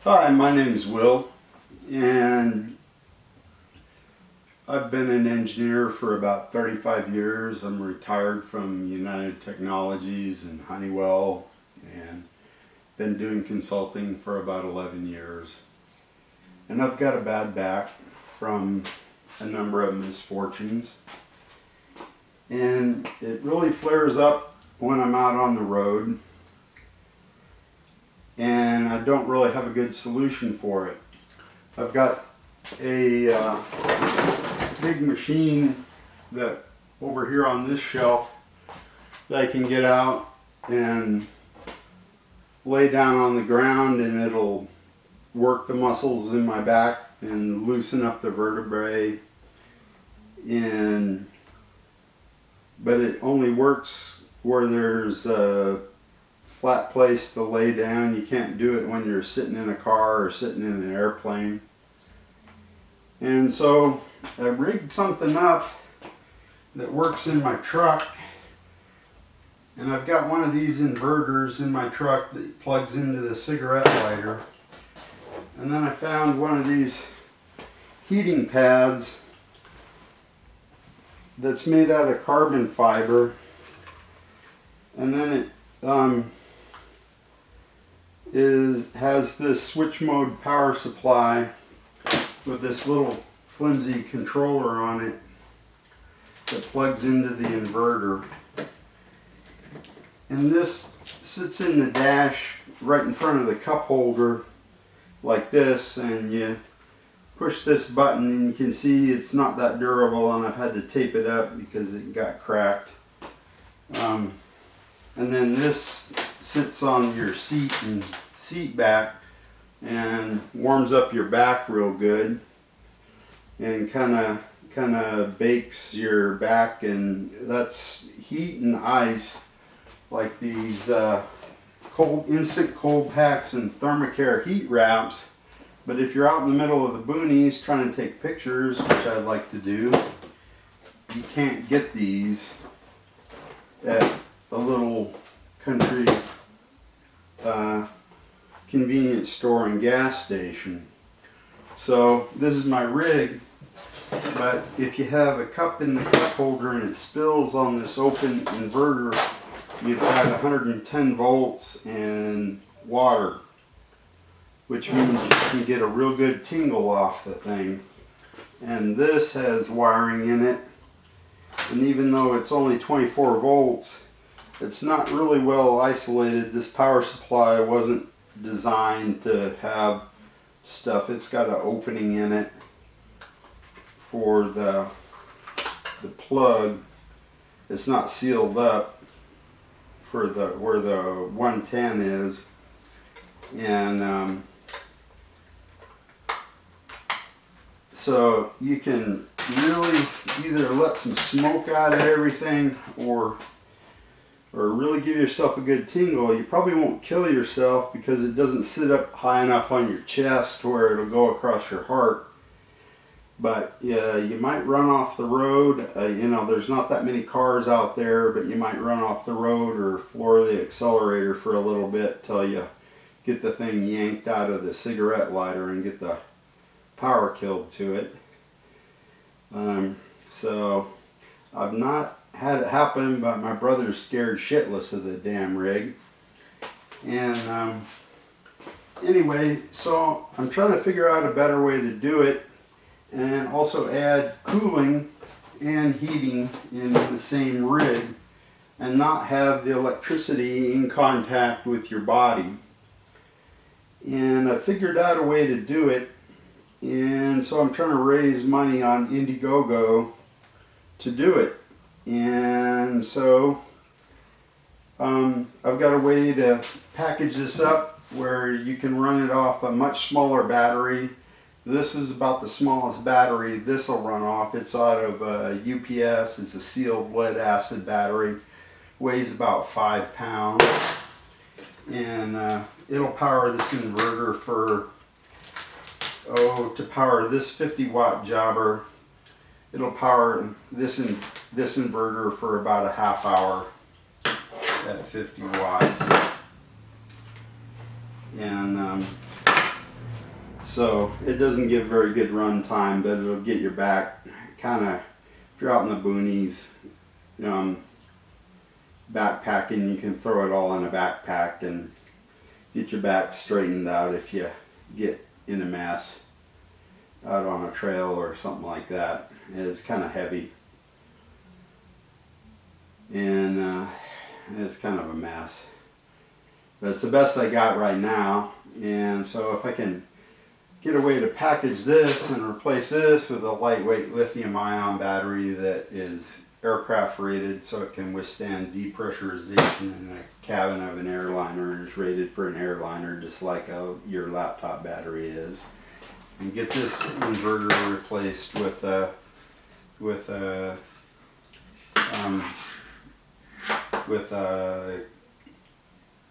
Hi, my name is Will, and I've been an engineer for about 35 years. I'm retired from United Technologies and Honeywell, and been doing consulting for about 11 years. And I've got a bad back from a number of misfortunes, and it really flares up when I'm out on the road, and I don't really have a good solution for it. I've got a big machine that over here on this shelf that I can get out and lay down on the ground, and it'll work the muscles in my back and loosen up the vertebrae, but it only works where there's a flat place to lay down. You can't do it when you're sitting in a car or sitting in an airplane. And so I rigged something up that works in my truck, and I've got one of these inverters in my truck that plugs into the cigarette lighter. And then I found one of these heating pads that's made out of carbon fiber, and then it has this switch mode power supply with this little flimsy controller on it that plugs into the inverter. And this sits in the dash right in front of the cup holder like this, and you push this button and you can see it's not that durable, and I've had to tape it up because it got cracked. And then this sits on your seat and seat back and warms up your back real good, and kind of bakes your back, and that's heat and ice, like these instant cold packs and Thermacare heat wraps. But if you're out in the middle of the boonies trying to take pictures, which I'd like to do, you can't get these at a little country convenience store and gas station. So this is my rig, but if you have a cup in the cup holder and it spills on this open inverter, you've got 110 volts and water, which means you can get a real good tingle off the thing. And this has wiring in it, and even though it's only 24 volts, it's not really well isolated. This power supply wasn't designed to have stuff. It's got an opening in it for the plug. It's not sealed up for where the 110 is, and so you can really either let some smoke out of everything or really give yourself a good tingle. You probably won't kill yourself because it doesn't sit up high enough on your chest where it'll go across your heart. But yeah, you might run off the road. There's not that many cars out there, but you might run off the road or floor the accelerator for a little bit till you get the thing yanked out of the cigarette lighter and get the power killed to it. So I've not had it happen, but my brother's scared shitless of the damn rig. And anyway, so I'm trying to figure out a better way to do it, and also add cooling and heating in the same rig, and not have the electricity in contact with your body. And I figured out a way to do it, and so I'm trying to raise money on Indiegogo to do it. And so I've got a way to package this up where you can run it off a much smaller battery. This is about the smallest battery this will run off. It's out of UPS. It's a sealed lead acid battery. Weighs about 5 pounds. And it'll power this inverter for, to power this 50 watt jobber. It'll power this inverter for about a half hour at 50 watts. And So it doesn't give very good run time, but it'll get your back kind of, if you're out in the boonies, backpacking, you can throw it all in a backpack and get your back straightened out if you get in a mess out on a trail or something like that. It's kind of heavy, and it's kind of a mess. But it's the best I got right now, and so if I can get a way to package this and replace this with a lightweight lithium-ion battery that is aircraft rated so it can withstand depressurization in a cabin of an airliner and is rated for an airliner just like your laptop battery is, and get this inverter replaced with a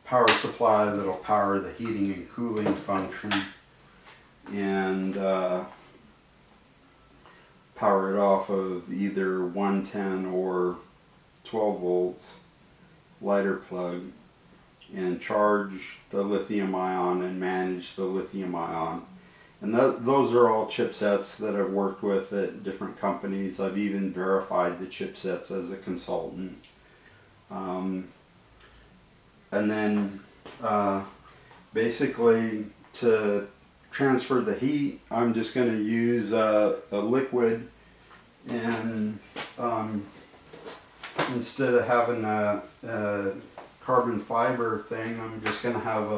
power supply that'll power the heating and cooling function, and power it off of either 110 or 12 volts lighter plug, and charge the lithium ion and manage the lithium ion. And those are all chipsets that I've worked with at different companies. I've even verified the chipsets as a consultant. And then basically to transfer the heat, I'm just going to use a liquid, and instead of having a carbon fiber thing, I'm just going to have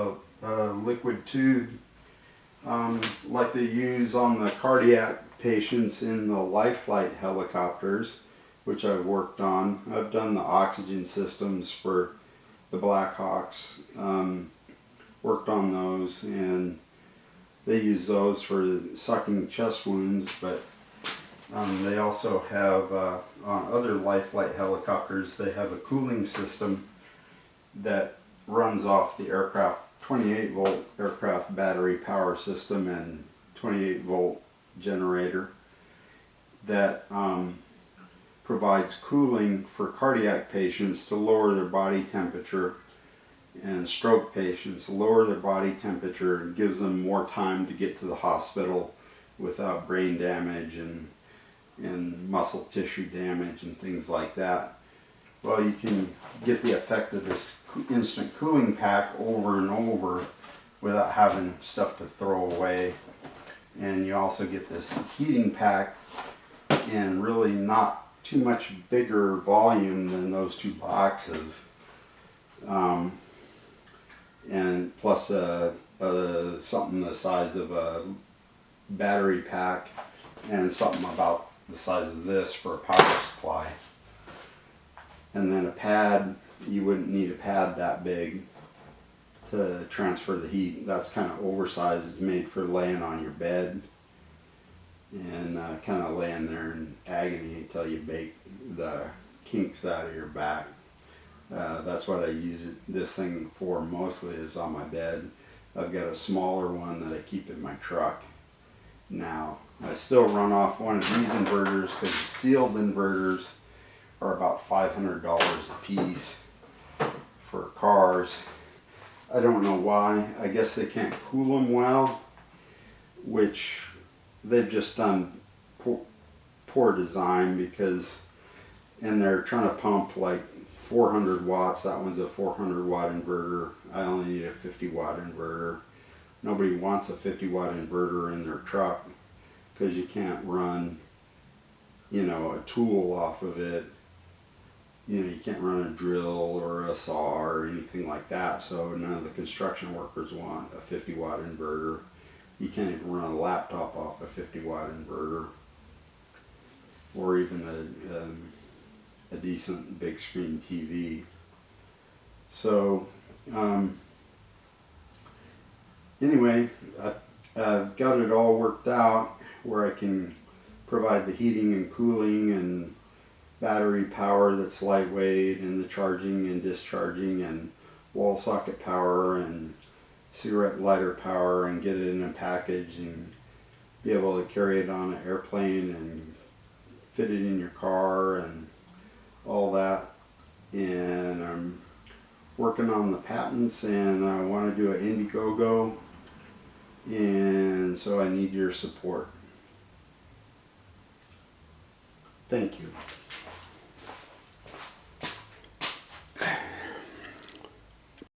a liquid tube like they use on the cardiac patients in the life flight helicopters, which I've worked on. I've done the oxygen systems for the Blackhawks, worked on those, and they use those for sucking chest wounds, but they also have, on other life flight helicopters, they have a cooling system that runs off the aircraft 28 volt aircraft battery power system and 28 volt generator that provides cooling for cardiac patients to lower their body temperature, and stroke patients lower their body temperature and gives them more time to get to the hospital without brain damage and muscle tissue damage and things like that. Well, you can get the effect of this instant cooling pack over and over without having stuff to throw away. And you also get this heating pack in really not too much bigger volume than those two boxes. And plus something the size of a battery pack, and something about the size of this for a power supply. And then a pad, you wouldn't need a pad that big to transfer the heat. That's kind of oversized. It's made for laying on your bed and kind of laying there in agony until you bake the kinks out of your back. That's what I use this thing for mostly, is on my bed. I've got a smaller one that I keep in my truck now. I still run off one of these inverters because sealed inverters are about $500 a piece for cars. I don't know why. I guess they can't cool them well, which they've just done poor design, because, and they're trying to pump like 400 watts. That one's a 400 watt inverter. I only need a 50 watt inverter. Nobody wants a 50 watt inverter in their truck because you can't run, a tool off of it. You can't run a drill or a saw or anything like that. So none of the construction workers want a 50 watt inverter. You can't even run a laptop off a 50 watt inverter, or even a decent big screen TV. So anyway, I've got it all worked out where I can provide the heating and cooling and battery power that's lightweight, and the charging and discharging and wall socket power and cigarette lighter power, and get it in a package and be able to carry it on an airplane and fit it in your car and all that. And I'm working on the patents, and I want to do an Indiegogo and and so I need your support. Thank you.